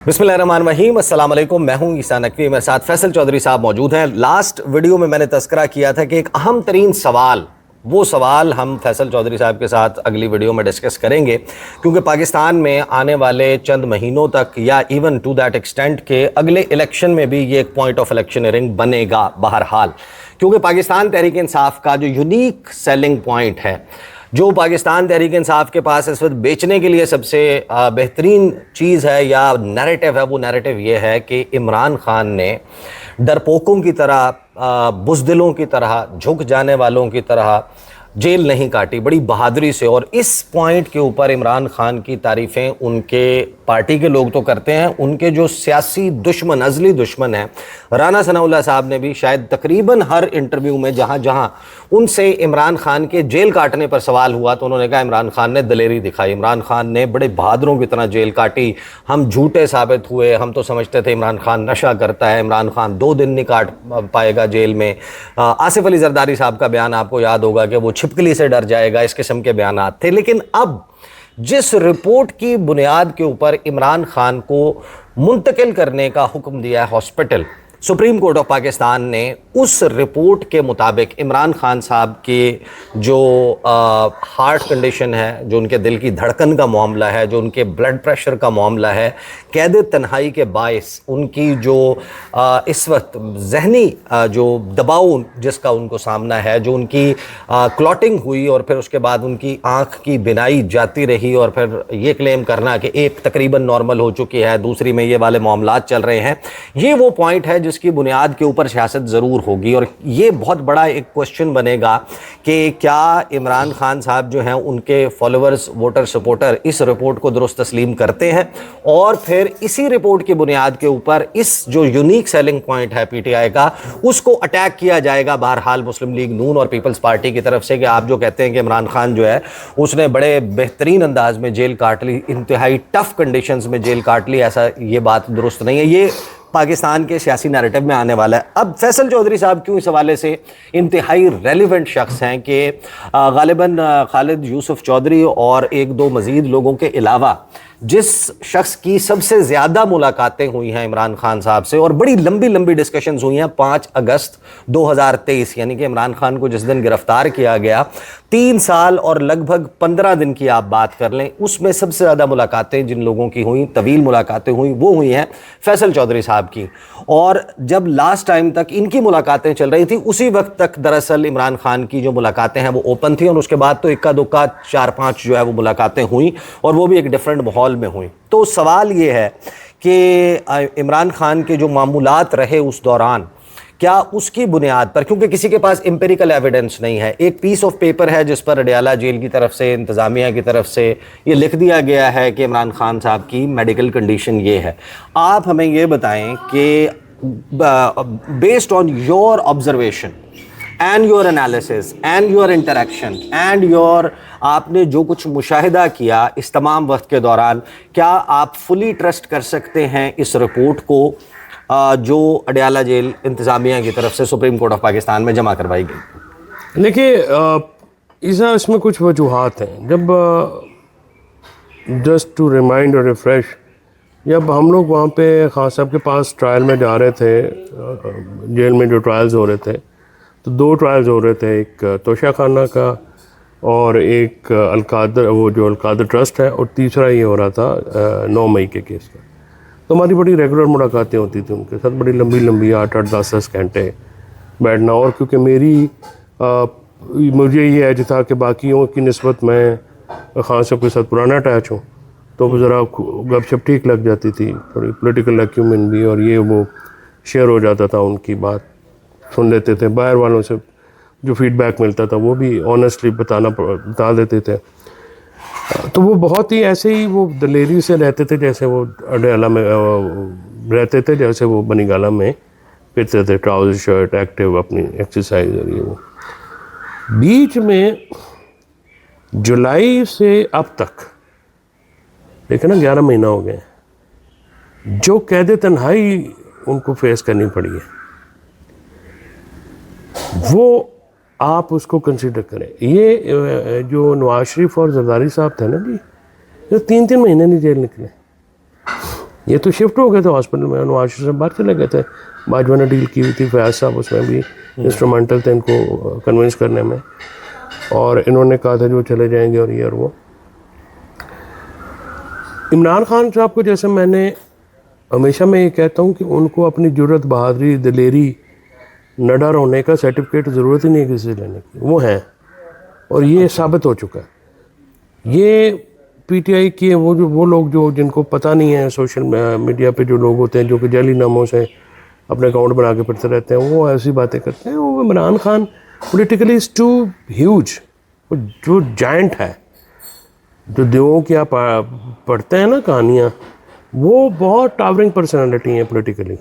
بسم اللہ الرحمن الرحیم، السلام علیکم۔ میں ہوں عیسیٰ نقوی، میرے ساتھ فیصل چودھری صاحب موجود ہیں۔ لاسٹ ویڈیو میں نے تذکرہ کیا تھا کہ ایک اہم ترین سوال، وہ سوال ہم فیصل چودھری صاحب کے ساتھ اگلی ویڈیو میں ڈسکس کریں گے، کیونکہ پاکستان میں آنے والے چند مہینوں تک یا ایون ٹو دیٹ ایکسٹینٹ کے اگلے الیکشن میں بھی یہ ایک پوائنٹ آف الیکشنئرنگ بنے گا بہرحال، کیونکہ پاکستان تحریک انصاف کا جو یونیک سیلنگ پوائنٹ ہے، جو پاکستان تحریک انصاف کے پاس اس وقت بیچنے کے لیے سب سے بہترین چیز ہے یا نیریٹو ہے، وہ نیریٹو یہ ہے کہ عمران خان نے ڈرپوکوں کی طرح، بزدلوں کی طرح، جھک جانے والوں کی طرح جیل نہیں کاٹی، بڑی بہادری سے۔ اور اس پوائنٹ کے اوپر عمران خان کی تعریفیں ان کے پارٹی کے لوگ تو کرتے ہیں، ان کے جو سیاسی دشمن، ازلی دشمن ہیں، رانا ثناء اللہ صاحب نے بھی شاید تقریباً ہر انٹرویو میں جہاں جہاں ان سے عمران خان کے جیل کاٹنے پر سوال ہوا تو انہوں نے کہا عمران خان نے دلیری دکھائی، عمران خان نے بڑے بہادروں کی طرح جیل کاٹی، ہم جھوٹے ثابت ہوئے، ہم تو سمجھتے تھے عمران خان نشہ کرتا ہے، عمران خان 2 دن نہیں کاٹ پائے گا جیل میں۔ آصف علی زرداری صاحب کا بیان آپ کو یاد ہوگا کہ وہ چھپکلی سے ڈر جائے گا، اس قسم کے بیانات تھے۔ لیکن اب جس رپورٹ کی بنیاد کے اوپر عمران خان کو منتقل کرنے کا حکم دیا ہے hospital, supreme court of Pakistan نے، اس رپورٹ کے مطابق عمران خان صاحب کے جو ہارٹ کنڈیشن ہے، جو ان کے دل کی دھڑکن کا معاملہ ہے، جو ان کے بلڈ پریشر کا معاملہ ہے، قید تنہائی کے باعث ان کی جو اس وقت ذہنی جو دباؤ جس کا ان کو سامنا ہے، جو ان کی کلاٹنگ ہوئی اور پھر اس کے بعد ان کی آنکھ کی بینائی جاتی رہی اور پھر یہ کلیم کرنا کہ ایک تقریباً نارمل ہو چکی ہے، دوسری میں یہ والے معاملات چل رہے ہیں، یہ وہ پوائنٹ ہے جس کی بنیاد کے اوپر سیاست ضرور ہوگی۔ اور یہ بہت بڑا ایک کوشچن بنے گا کہ کیا عمران خان صاحب جو ہیں، ان کے فالوورز، ووٹر، سپورٹر اس رپورٹ کو درست تسلیم کرتے ہیں، اور پھر اسی رپورٹ کی بنیاد کے اوپر اس جو یونیک سیلنگ پوائنٹ ہے پی ٹی آئی کا، اس کو اٹیک کیا جائے گا بہرحال مسلم لیگ نون اور پیپلز پارٹی کی طرف سے، کہ آپ جو کہتے ہیں کہ عمران خان جو ہے اس نے بڑے بہترین انداز میں جیل کاٹ لی، انتہائی ٹف کنڈیشنز میں جیل کاٹ لی، ایسا یہ بات درست نہیں ہے۔ یہ پاکستان کے سیاسی نیریٹو میں آنے والا ہے۔ اب فیصل چودھری صاحب کیوں اس حوالے سے انتہائی ریلیونٹ شخص ہیں کہ غالباً خالد یوسف چودھری اور 1-2 مزید لوگوں کے علاوہ جس شخص کی سب سے زیادہ ملاقاتیں ہوئی ہیں عمران خان صاحب سے اور بڑی لمبی لمبی ڈسکشنز ہوئی ہیں، 5 اگست 2023 یعنی کہ عمران خان کو جس دن گرفتار کیا گیا، 3 سال اور لگ بھگ 15 دن کی آپ بات کر لیں، اس میں سب سے زیادہ ملاقاتیں جن لوگوں کی ہوئیں، طویل ملاقاتیں ہوئیں، وہ ہوئی ہیں فیصل چودھری صاحب کی۔ اور جب لاسٹ ٹائم تک ان کی ملاقاتیں چل رہی تھیں، اسی وقت تک دراصل عمران خان کی جو ملاقاتیں ہیں وہ اوپن تھیں، اور اس کے بعد تو اکا دکا 4-5 جو ہے وہ ملاقاتیں ہوئیں، اور وہ بھی ایک ڈیفرنٹ ماحول میں ہوئی۔ تو سوال یہ ہے کہ عمران خان کے جو معمولات رہے اس دوران، کیا اس کی بنیاد پر، کیونکہ کسی کے پاس امپیریکل ایویڈنس نہیں ہے، ایک پیس آف پیپر ہے جس پر اڈیالہ جیل کی طرف سے، انتظامیہ کی طرف سے یہ لکھ دیا گیا ہے کہ عمران خان صاحب کی میڈیکل کنڈیشن یہ ہے۔ آپ ہمیں یہ بتائیں کہ based on your observation and your analysis and your interaction and your, آپ نے جو کچھ مشاہدہ کیا اس تمام وقت کے دوران، کیا آپ فلی ٹرسٹ کر سکتے ہیں اس رپورٹ کو جو اڈیالہ جیل انتظامیہ کی طرف سے سپریم کورٹ آف پاکستان میں جمع کروائی گئی؟ دیکھیے اس میں کچھ وجوہات ہیں۔ جب جسٹ ٹو ریمائنڈ اور ریفریش، جب ہم لوگ وہاں پہ خان صاحب کے پاس ٹرائل میں جا رہے تھے، جیل میں جو ٹرائلز ہو رہے تھے، تو 2 ٹرائلز ہو رہے تھے، ایک توشہ خانہ کا اور ایک القادر، وہ جو القادر ٹرسٹ ہے، اور تیسرا یہ ہو رہا تھا 9 مئی کے کیس کا۔ تو ہماری بڑی ریگولر ملاقاتیں ہوتی تھیں ان کے ساتھ، بڑی لمبی لمبی 8-8 10-10 گھنٹے بیٹھنا، اور کیونکہ مجھے یہ ایج تھا کہ باقیوں کی نسبت میں خان صاحب کے ساتھ پرانا اٹیچ ہوں، تو ذرا گپ شپ ٹھیک لگ جاتی تھی، تھوڑی پولیٹیکل ایکیومن بھی، اور یہ وہ شیئر ہو جاتا تھا، ان کی بات سن لیتے تھے، باہر والوں سے جو فیڈ بیک ملتا تھا وہ بھی آنیسٹلی بتا دیتے تھے۔ تو وہ بہت ہی ایسے ہی وہ دلیری سے رہتے تھے، جیسے وہ اڈیالہ میں رہتے تھے، جیسے وہ بنی گالہ میں پھرتے تھے، ٹراؤزر شرٹ، ایکٹیو، اپنی ایکسرسائز، اور یہ وہ۔ بیچ میں جولائی سے اب تک دیکھیں نا 11 مہینہ ہو گئے، جو قید تنہائی ان کو فیس کرنی پڑی ہے، وہ آپ اس کو کنسیڈر کریں۔ یہ جو نواز شریف اور زرداری صاحب تھے نا جی، جو 3 مہینے نہیں جیل نکلے، یہ تو شفٹ ہو گئے تھے ہاسپٹل میں, نواز شریف سے باہر چلے گئے تھے, باجوہ نے ڈیل کی ہوئی تھی, فیاض صاحب اس میں بھی انسٹرومنٹل تھے ان کو کنونس کرنے میں, اور انہوں نے کہا تھا جو چلے جائیں گے اور یہ اور وہ. عمران خان صاحب کو جیسے میں نے ہمیشہ میں یہ کہتا ہوں کہ ان کو اپنی جرت, بہادری, دلیری, نہ ڈر ہونے کا سرٹیفکیٹ ضرورت ہی نہیں ہے کسی سے لینے کی, وہ ہیں اور یہ ثابت ہو چکا ہے. یہ پی ٹی آئی کی وہ لوگ جو جن کو پتہ نہیں ہے سوشل میڈیا پہ جو لوگ ہوتے ہیں جو کہ جعلی ناموں سے اپنے اکاؤنٹ بنا کے پھرتے رہتے ہیں, وہ ایسی باتیں کرتے ہیں. وہ Imran Khan politically is too huge, جو جائنٹ ہے, جو دیووں کی آپ پڑھتے ہیں نا کہانیاں, وہ بہت ٹاورنگ پرسنالٹی ہیں پولیٹیکلی.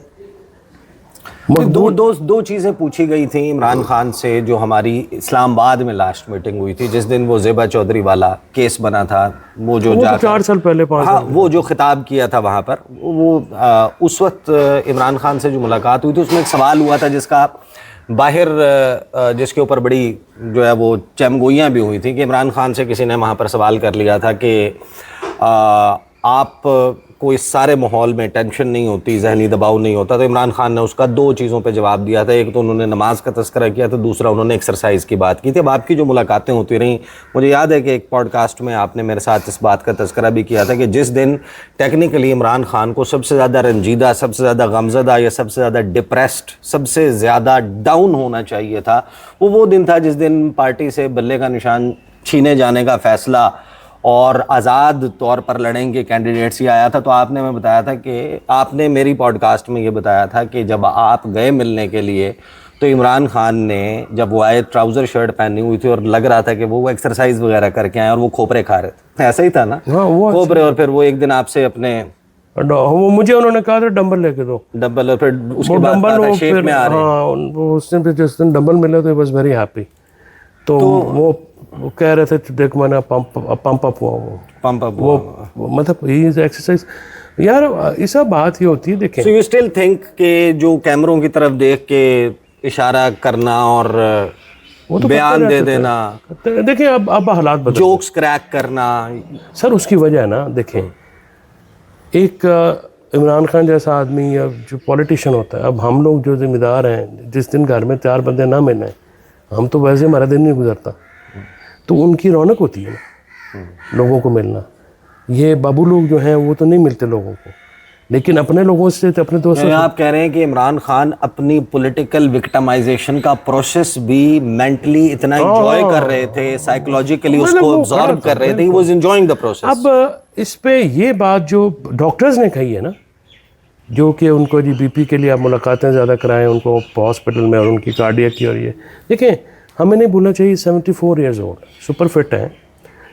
دو چیزیں پوچھی گئی تھیں عمران خان سے جو ہماری اسلام آباد میں لاسٹ میٹنگ ہوئی تھی, جس دن وہ زیبا چودھری والا کیس بنا تھا, وہ جو 4 سال پہلے 5 ہاں وہ جو خطاب کیا تھا وہاں پر, وہ اس وقت عمران خان سے جو ملاقات ہوئی تھی اس میں ایک سوال ہوا تھا جس کا باہر جس کے اوپر بڑی جو ہے وہ چمگوئیاں بھی ہوئی تھیں کہ عمران خان سے کسی نے وہاں پر سوال کر لیا تھا کہ آپ کو اس سارے ماحول میں ٹینشن نہیں ہوتی, ذہنی دباؤ نہیں ہوتا, تو عمران خان نے اس کا 2 چیزوں پہ جواب دیا تھا. ایک تو انہوں نے نماز کا تذکرہ کیا تھا, دوسرا انہوں نے ایکسرسائز کی بات کی تھی. اب آپ کی جو ملاقاتیں ہوتی رہیں, مجھے یاد ہے کہ ایک پوڈ کاسٹ میں آپ نے میرے ساتھ اس بات کا تذکرہ بھی کیا تھا کہ جس دن ٹیکنیکلی عمران خان کو سب سے زیادہ رنجیدہ, سب سے زیادہ غمزدہ یا سب سے زیادہ ڈپریسڈ, سب سے زیادہ ڈاؤن ہونا چاہیے تھا, وہ دن تھا جس دن پارٹی سے بلے کا نشان چھینے جانے کا فیصلہ اور آزاد طور پر لڑیں گے کینڈیڈیٹس یہ آیا تھا. تو آپ نے میں بتایا تھا کہ آپ نے میری پوڈ کاسٹ میں یہ بتایا تھا کہ جب آپ گئے ملنے کے لیے تو عمران خان نے جب وہ آئے ٹراؤزر شرٹ پہنی ہوئی تھی اور لگ رہا تھا کہ وہ ایکسرسائز وغیرہ کر کے آئے اور وہ کھوپرے کھا رہے تھے, ایسا ہی تھا نا کھوپرے, اور پھر وہ ایک دن آپ سے اپنے مجھے انہوں نے کہا تھا ڈمبل لے کے دو, ڈمبل, اور پھر اس کے بعد کہا تھا شیپ میں آ رہے ہیں. اس دن پہ جس دن ڈمبل ملا تو واز ویری ہیپی. تو وہ کہہ رہے تھے دیکھ میں نے پمپ اپ ہوا, پمپ اپ وہ مطلب ایکسرسائز. یار ایسا بات ہی ہوتی ہے. دیکھیں سو یو اسٹل تھنک کہ جو کیمروں کی طرف دیکھ کے اشارہ کرنا اور بیان دے دینا, دیکھیں اب حالات بدل, جوکس کریک کرنا, سر اس کی وجہ ہے نا. دیکھیں ایک عمران خان جیسا آدمی یا جو پولیٹیشین ہوتا ہے, اب ہم لوگ جو ذمہ دار ہیں, جس دن گھر میں 4 بندے نہ ملیں, ہم تو ویسے ہمارا دن نہیں گزرتا, تو ان کی رونق ہوتی ہے لوگوں کو ملنا. یہ بابو لوگ جو ہیں وہ تو نہیں ملتے لوگوں کو, لیکن اپنے لوگوں سے اپنے دوستوں. آپ کہہ رہے ہیں کہ عمران خان اپنی پولیٹیکل وکٹمائزیشن کا پروسیس بھی مینٹلی اتنا انجوائے کر رہے تھے, سائیکولوجیکلی اس کو ابزارو کر رہے تھے, he was enjoying the process. اب اس پہ یہ بات جو ڈاکٹرز نے کہی ہے نا, جو کہ ان کو بی پی کے لیے آپ ملاقاتیں زیادہ کرائیں ان کو ہاسپٹل میں, اور ان کی کارڈیا کی, اور یہ دیکھیں ہمیں نہیں بھولنا چاہیے 74 ایئرز اولڈ, سپر فٹ ہیں,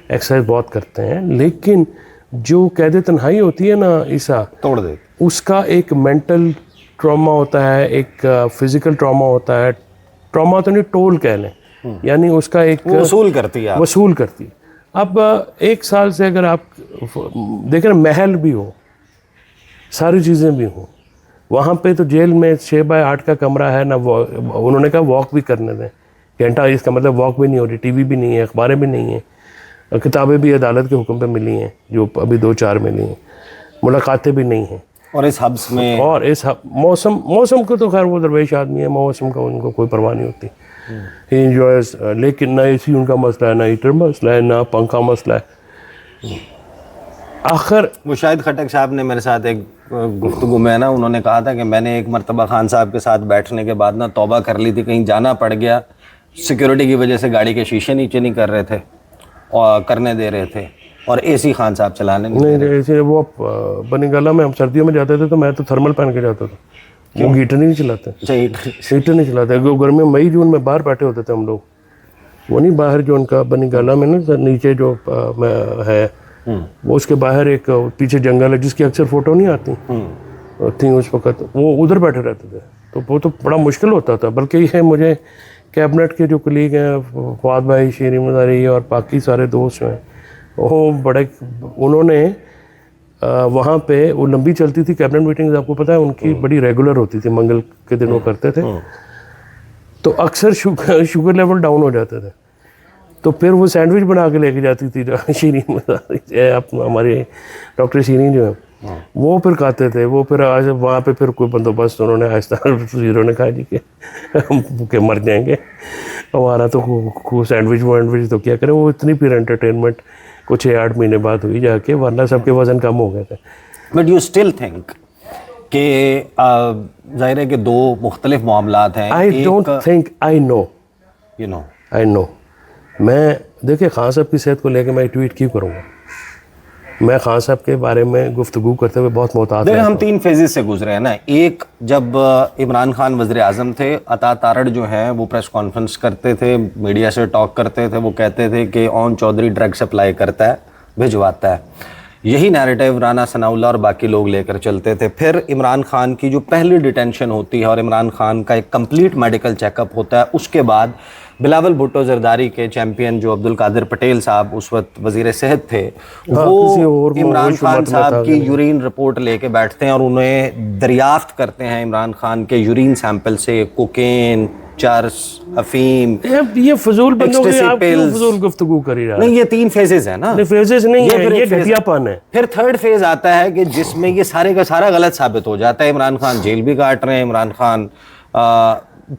ایکسرسائز بہت کرتے ہیں, لیکن جو قید تنہائی ہوتی ہے نا عیسیٰ, توڑ دے, اس کا ایک مینٹل ٹراما ہوتا ہے, ایک فزیکل ٹراما ہوتا ہے. ٹراما تو نہیں, ٹول کہہ لیں, یعنی اس کا ایک وصول کرتی ہے. اب 1 سال سے اگر آپ دیکھیں نا, محل بھی ہو, ساری چیزیں بھی ہوں, وہاں پہ تو جیل میں 6x8 کا کمرہ ہے نا, وہ انہوں نے کہا واک بھی کرنے دیں گھنٹہ, اس کا مطلب واک بھی نہیں ہو رہی, ٹی وی بھی نہیں ہے, اخباریں بھی نہیں ہیں, کتابیں بھی عدالت کے حکم پہ ملی ہیں جو ابھی 2-4 ملی ہیں, ملاقاتیں بھی نہیں ہیں, اور اس حبس میں, اور اس موسم کو تو خیر وہ درویش آدمی ہے, موسم کا ان کو کوئی پرواہ نہیں ہوتی, ہی انجوائز. لیکن نہ اے سی ان کا مسئلہ ہے, نہ ہیٹر مسئلہ ہے, نہ پنکھا مسئلہ ہے. آخر وہ شاہد خٹک صاحب نے میرے ساتھ ایک گفتگو میں نا, انہوں نے کہا تھا کہ میں نے ایک مرتبہ خان صاحب کے ساتھ بیٹھنے کے بعد نا توبہ کر لی تھی, کہیں جانا پڑ گیا, سیکیورٹی کی وجہ سے گاڑی کے شیشے نیچے نہیں کر رہے تھے اور کرنے دے رہے تھے, اور اے سی خان صاحب چلانے نہیں ایسے. وہ بنی گالا میں ہم سردیوں میں جاتے تھے تو میں تو تھرمل پہن کے جاتا تھا, وہ ہیٹر نہیں چلاتے, ہیٹر نہیں چلاتے. گرمی مئی جون میں باہر بیٹھے ہوتے تھے ہم لوگ, وہ نہیں باہر جو ان کا بنی گالا میں نا نیچے جو ہے, وہ اس کے باہر ایک پیچھے جنگل ہے جس کی اکثر فوٹو نہیں آتی تھیں اس وقت, وہ ادھر بیٹھے رہتے تھے. تو وہ تو بڑا مشکل ہوتا تھا. بلکہ یہ مجھے کیبنٹ کے جو کلیگ ہیں, فواد بھائی, شیرین مزاری اور باقی سارے دوست ہیں, وہ بڑے, انہوں نے وہاں پہ وہ لمبی چلتی تھی کیبنٹ میٹنگز, آپ کو پتہ ہے ان کی بڑی ریگولر ہوتی تھی, منگل کے دن وہ کرتے تھے, تو اکثر شوگر لیول ڈاؤن ہو جاتے تھے. تو پھر وہ سینڈوچ بنا کے لے کے جاتی تھی شیرین مزاری, ہمارے ڈاکٹر شیرین جو ہے, وہ پھر کھاتے تھے. وہ پھر آج وہاں پہ پھر کوئی بندوبست انہوں نے آہستہ وزیروں نے کہا جی کہ ہم بھوکے مر جائیں گے, ہمارا تو سینڈوچ وینڈوچ تو کیا کریں. وہ اتنی پھر انٹرٹینمنٹ کچھ 6-8 مہینے بعد ہوئی جا کے, ورنہ سب کے وزن کم ہو گئے تھے. بٹ یو اسٹل تھنک کہ ظاہر ہے کہ دو مختلف معاملات ہیں. I don't think, I know, you know, I know. میں دیکھیں خان صاحب کی صحت کو لے کے میں ٹویٹ کیوں کروں گا؟ میں خان صاحب کے بارے میں گفتگو کرتے ہوئے بہت محتاط ہوں. ہم 3 فیزز سے گزرے ہیں نا. ایک, جب عمران خان وزیر اعظم تھے, عطا تارڑ جو ہیں وہ پریس کانفرنس کرتے تھے, میڈیا سے ٹاک کرتے تھے, وہ کہتے تھے کہ اون چودھری ڈرگ سپلائی کرتا ہے, بھجواتا ہے. یہی نیریٹیو رانا ثناء اللہ اور باقی لوگ لے کر چلتے تھے. پھر عمران خان کی جو پہلی ڈیٹینشن ہوتی ہے اور عمران خان کا ایک کمپلیٹ میڈیکل چیک اپ ہوتا ہے, اس کے بعد بلاول بھٹو زرداری کے چیمپئن جو عبد القادر پٹیل صاحب اس وقت وزیر صحت تھے, وہ عمران خان صاحب کی یورین رپورٹ لے کے بیٹھتے ہیں اور انہیں دریافت کرتے ہیں عمران خان کے یورین سیمپل سے کوکین, چرس, افیم. یہ فضول بندوں کی آپ کیوں فضول گفتگو کری رہا ہے؟ نہیں, یہ 3 فیزز ہیں نا. فیزز نہیں ہے, یہ گھٹیا پن ہے. پھر 3rd فیز آتا ہے کہ جس میں یہ سارے کا سارا غلط ثابت ہو جاتا ہے. عمران خان جیل بھی کاٹ رہے ہیں, عمران خان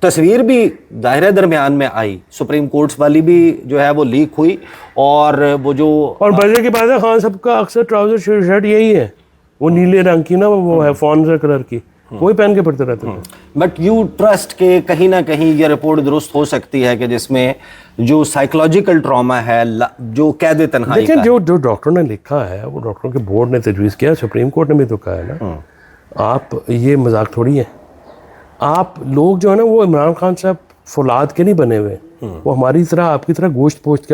تصویر بھی ظاہر درمیان میں آئی, سپریم کورٹس والی بھی جو ہے وہ لیک ہوئی, اور وہ جو اور بجے کی بات ہے خان صاحب کا اکثر ٹراؤزر شرٹ یہی ہے, وہ نیلے رنگ کی نا, وہ ہے فونزا کلر کی, وہی پہن کے پڑھتے رہتے ہیں. بٹ یو ٹرسٹ کہ کہیں نہ کہیں یہ رپورٹ درست ہو سکتی ہے کہ جس میں جو سائیکولوجیکل ٹراما ہے, جو قید تنہائی کا, لیکن جو ڈاکٹر نے لکھا ہے وہ ڈاکٹروں کے بورڈ نے تجویز کیا, سپریم کورٹ نے بھی تو کہا ہے نا. آپ یہ مذاق تھوڑی ہے. آپ لوگ جو ہے نا وہ عمران خان صاحب فولاد کے نہیں بنے ہوئے, وہ ہماری طرح آپ کی طرح گوشت پوشت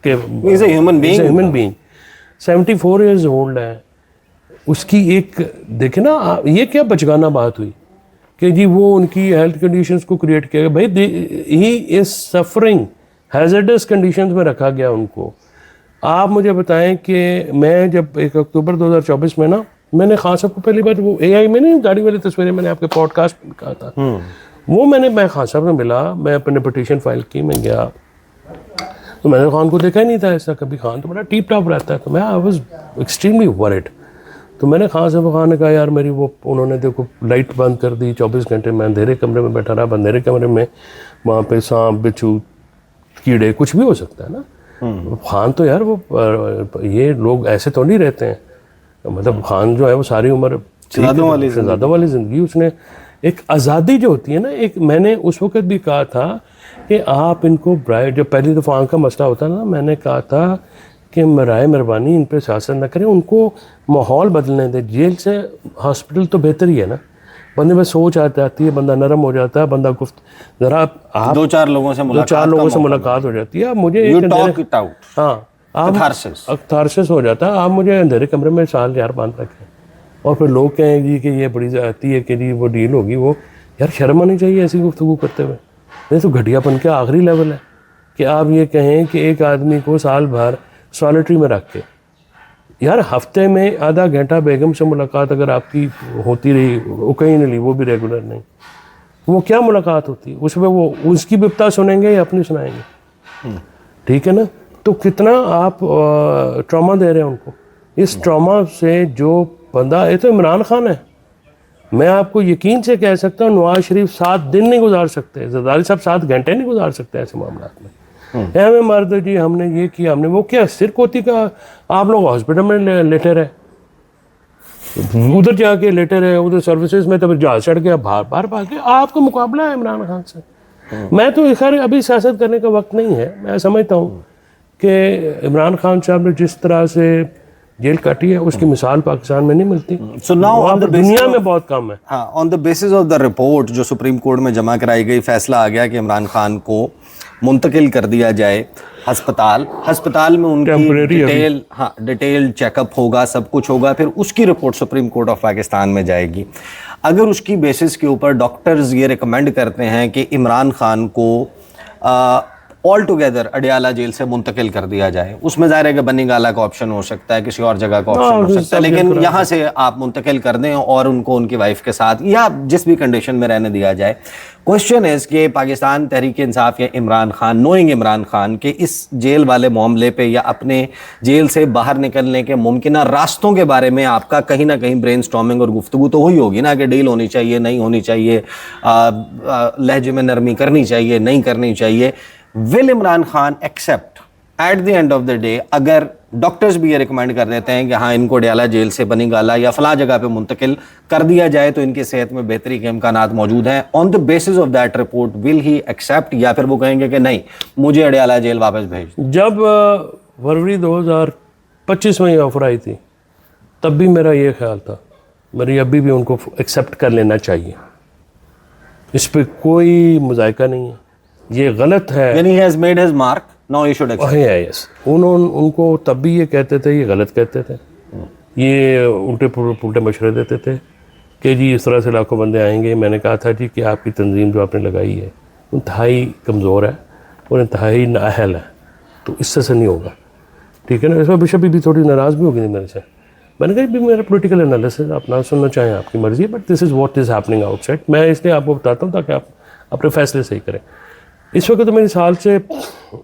کے ہیومن بینگ. 74 ایئرز اولڈ ہے. اس کی ایک دیکھیں نا, یہ کیا بچگانہ بات ہوئی کہ جی وہ ان کی ہیلتھ کنڈیشنز کو کریٹ کیا گیا. بھائی ہی از سفرنگ, ہیزرڈس کنڈیشنز میں رکھا گیا ان کو. آپ مجھے بتائیں کہ میں جب 1 اکتوبر 2024 میں نا, میں نے خان صاحب کو پہلی بار وہ AI میں نہیں گاڑی والی تصویریں میں نے آپ کے پوڈ کاسٹ میں کہا تھا, وہ میں خان صاحب سے ملا, میں اپنے پٹیشن فائل کی, میں گیا تو میں نے خان کو دیکھا ہی نہیں تھا ایسا کبھی. خان تو بڑا ٹیپ ٹاپ رہتا ہے, تو میں آئی واز ایکسٹریملی ورڈ. تو میں نے خان نے کہا یار میری وہ, انہوں نے دیکھو لائٹ بند کر دی, 24 گھنٹے میں اندھیرے کمرے میں بیٹھا رہا. اندھیرے کمرے میں وہاں پہ سانپ, بچھو, کیڑے, کچھ بھی ہو سکتا ہے نا. خان تو یار وہ یہ لوگ ایسے تو نہیں رہتے ہیں, مطلب خان جو ہے وہ ساری عمر شہزادوں والی زندگی, اس نے ایک آزادی جو ہوتی ہے نا, ایک میں نے اس وقت بھی کہا تھا کہ آپ ان کو برائے, جب پہلی دفعہ آنکھ کا مسئلہ ہوتا نا, میں نے کہا تھا کہ برائے مہربانی ان پہ سیاست نہ کریں, ان کو ماحول بدلنے دیں. جیل سے ہاسپٹل تو بہتر ہی ہے نا, بندے میں سوچ آ جاتی ہے, بندہ نرم ہو جاتا ہے, بندہ ذرا آپ 2-4 لوگوں سے ملاقات ہو جاتی ہے. مجھے ہاں اکتھارسس ہو جاتا ہے. آپ مجھے اندھیرے کمرے میں سال یار باندھ رکھیں, اور پھر لوگ کہیں گی کہ یہ بڑی زیادتی ہے کہ جی وہ ڈیل ہوگی. وہ یار شرم آنی چاہیے ایسی گفتگو کرتے ہوئے. نہیں تو گھٹیا پن کے آخری لیول ہے کہ آپ یہ کہیں کہ ایک آدمی کو سال بھر سالیٹری میں رکھ کے, یار ہفتے میں آدھا گھنٹہ بیگم سے ملاقات اگر آپ کی ہوتی رہی, وہ کہیں نہیں لی, وہ بھی ریگولر نہیں, وہ کیا ملاقات ہوتی اس میں؟ وہ اس کی بپتا سنیں گے یا اپنی سنائیں گے؟ ٹھیک ہے نا. تو کتنا آپ ٹراما دے رہے ہیں ان کو. اس ٹراما سے جو بندہ, یہ تو عمران خان ہے, میں آپ کو یقین سے کہہ سکتا ہوں نواز شریف 7 دن نہیں گزار سکتے, زرداری صاحب 7 گھنٹے نہیں گزار سکتے ایسے معاملات میں. ہمیں مرد جی ہم نے یہ کیا, ہم نے وہ کیا, سرک ہوتی کا آپ لوگ ہاسپٹل میں لیٹے رہے, ادھر جا کے لیٹے رہے, ادھر سروسز میں, تب جہاز چڑھ گیا, باہر بھاگ گیا. آپ کا مقابلہ ہے عمران خان سے. میں تو خیر ابھی سیاست کرنے کا وقت نہیں ہے. میں سمجھتا ہوں کہ عمران خان صاحب نے جس طرح سے جیل کاٹی ہے اس کی مثال پاکستان میں نہیں ملتی. دنیا میں بہت کم ہے. ہاں, on the basis of the report جو سپریم کورٹ میں جمع کرائی گئی, فیصلہ آ گیا کہ عمران خان کو منتقل کر دیا جائے ہسپتال میں. ان کی ڈیٹیل چیک اپ ہوگا, سب کچھ ہوگا, پھر اس کی report supreme court of Pakistan میں جائے گی. اگر اس کی بیسس کے اوپر ڈاکٹرز یہ ریکمینڈ کرتے ہیں کہ عمران خان کو آل ٹوگیدر اڈیالہ جیل سے منتقل کر دیا جائے. اس میں ظاہر ہے کہ بنی گالہ کا آپشن ہو سکتا ہے, کسی اور جگہ کا آپشن ہو سکتا ہے, لیکن یہاں سے آپ منتقل کر دیں اور ان کو ان کی وائف کے ساتھ یا جس بھی کنڈیشن میں رہنے دیا جائے. کوشچن از کہ پاکستان تحریک انصاف یا عمران خان, نوئنگ عمران خان کے اس جیل والے معاملے پہ یا اپنے جیل سے باہر نکلنے کے ممکنہ راستوں کے بارے میں آپ کا کہیں نہ کہیں برین سٹارمنگ اور گفتگو تو ہوئی ہوگی نا, کہ ڈیل ہونی چاہیے, نہیں ہونی چاہیے, لہجے میں نرمی کرنی چاہیے, نہیں کرنی چاہیے. Will Imran Khan accept at the end of the day, اگر ڈاکٹرز بھی یہ ریکمینڈ کر دیتے ہیں کہ ہاں ان کو اڈیالہ جیل سے بنی گالہ یا فلاں جگہ پہ منتقل کر دیا جائے تو ان کی صحت میں بہتری کے امکانات موجود ہیں, on the basis of that report will he accept, یا پھر وہ کہیں گے کہ نہیں مجھے اڈیالہ جیل واپس بھیج دیں؟ جب فروری 2025 میں یہ آفر آئی تھی تب بھی میرا یہ خیال تھا, میری ابھی بھی ان کو ایکسیپٹ کر لینا چاہیے, اس پہ کوئی مذائقہ نہیں ہے, یہ غلط ہے. یعنی he has made his mark, now he should accept. یس, ان کو تب بھی یہ کہتے تھے, یہ غلط کہتے تھے, یہ الٹے پلٹے مشورے دیتے تھے کہ جی اس طرح سے لاکھوں بندے آئیں گے. میں نے کہا تھا جی کہ آپ کی تنظیم جو آپ نے لگائی ہے انتہائی کمزور ہے اور انتہائی نااہل ہے, تو اس سے نہیں ہوگا, ٹھیک ہے نا. اس میں بشپ بھی تھوڑی ناراض بھی ہوگی میرے سے. میں نے کہا بھی میرا پولیٹیکل انالیسس آپ نہ سننا چاہیں آپ کی مرضی ہے, but this is what is happening out side. میں اس لیے آپ کو بتاتا ہوں تاکہ آپ اپنے فیصلے صحیح کریں. اس وقت تو میری سال سے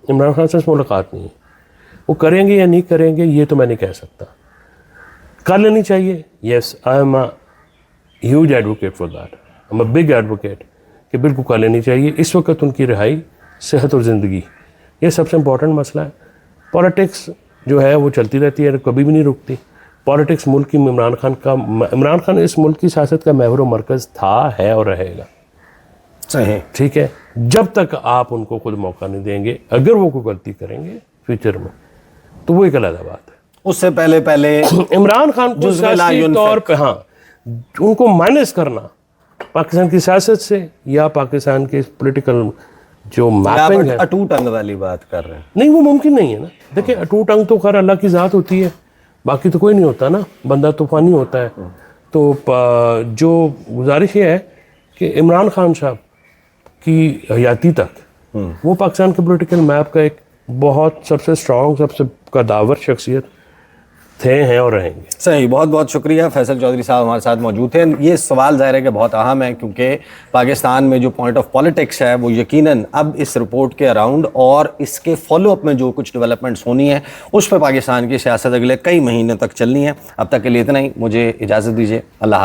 عمران خان سے ملاقات نہیں ہے, وہ کریں گے یا نہیں کریں گے یہ تو میں نہیں کہہ سکتا. کر لینی چاہیے, yes I am a huge advocate for that, I am a big advocate کہ بالکل کر لینی چاہیے. اس وقت ان کی رہائی, صحت اور زندگی یہ سب سے امپورٹنٹ مسئلہ ہے. پالیٹکس جو ہے وہ چلتی رہتی ہے, کبھی بھی نہیں رکتی. پالیٹکس ملک کی عمران خان اس ملک کی سیاست کا محور و مرکز تھا, ہے اور رہے گا. صحیح, ٹھیک ہے, جب تک آپ ان کو خود موقع نہیں دیں گے, اگر وہ کوئی غلطی کریں گے فیوچر میں تو وہ ایک علیحدہ بات ہے. اس سے پہلے عمران خان کو سیاسی طور پہ ہاں ان کو مائنس کرنا پاکستان کی سیاست سے یا پاکستان کے پولیٹیکل جو میپنگ ہے, اٹوٹ انگ والی بات کر رہے ہیں, نہیں وہ ممکن نہیں ہے نا. دیکھیں اٹوٹ انگ تو خیر اللہ کی ذات ہوتی ہے, باقی تو کوئی نہیں ہوتا نا, بندہ طوفانی ہوتا ہے. تو جو گزارش یہ ہے کہ عمران خان صاحب کی حیاتی تک وہ پاکستان کے پولیٹیکل میپ کا ایک بہت سب سے اسٹرانگ, سب سے قداور شخصیت تھے, ہیں اور رہیں گے. صحیح, بہت بہت شکریہ. فیصل چودھری صاحب ہمارے ساتھ موجود تھے. یہ سوال ظاہر ہے کہ بہت اہم ہے کیونکہ پاکستان میں جو پوائنٹ آف پالیٹکس ہے وہ یقیناً اب اس رپورٹ کے اراؤنڈ اور اس کے فالو اپ میں جو کچھ ڈیولپمنٹس ہونی ہے اس پہ پاکستان کی سیاست اگلے کئی مہینے تک چلنی ہے. اب تک کے لیے اتنا ہی, مجھے اجازت دیجیے, اللہ حافظ.